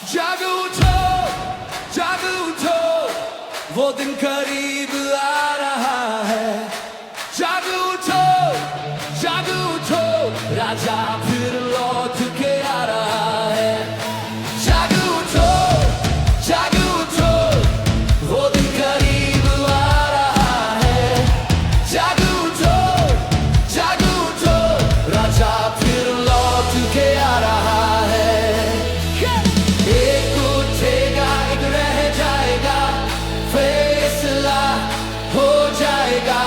जागो उठो, जागो उठो, वो दिन करीब आ रहा है। जागो उठो, जागो उठो, राजा फिर लौट के आ रहा है। जागो उठो, जागो उठो, वो दिन करीब आ रहा है। जागो उठो, जागो उठो, राजा फिर लौट के आ रहा है। एक उठेगा, एक रह जाएगा, फैसला हो जाएगा।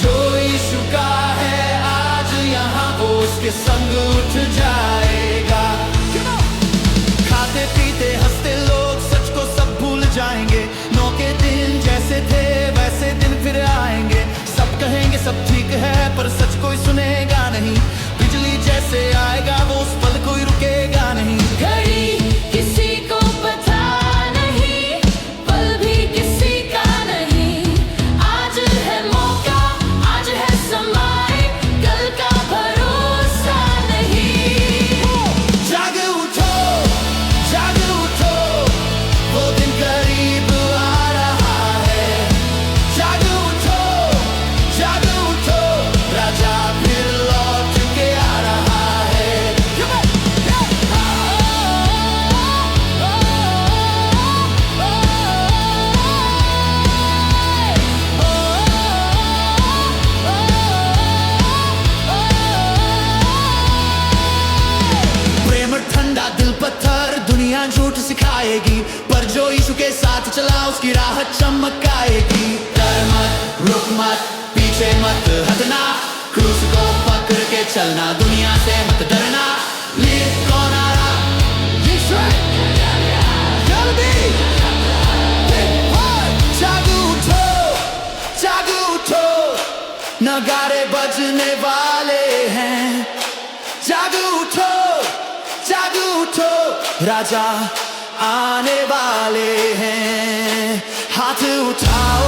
जो यीशु का है आज यहाँ, वो उसके संग उठ जाएगा। खाते पीते हंसते लोग सच को सब भूल जाएंगे। नौ के दिन जैसे थे वैसे दिन फिर आएंगे। सब कहेंगे सब ठीक है, पर सच कोई सुनेगा नहीं। बिजली जैसे आएगा वो उस पल कोई रुकेगा नहीं। घड़ी किसी को पता नहीं, पल भी किसी का नहीं। आज है मौका, आज है समय, कल का भरोसा नहीं। जागो उठो, जागो उठो, वो दिन करीब आ रहा है। जागो उठो, जागो उठो, राजा फिर लौट के आ रहा है। प्रेम ठंडा दिल पत्थर, दुनिया झूठ सिखाएगी, पर जो यीशु के साथ चला उसकी राह चमकाएगी। डर मत, रुक मत, पीछे मत हटना, क्रूस को पकड़ के चलना, दुनिया से मत डरना। लीड कौन आ रहा? यीशु है। जल्दी जागो उठो, जागो उठो, नगाड़े बजने वाले हैं। जागो उठो, जागो उठो, राजा आने वाले हैं। हाथ उठाओ,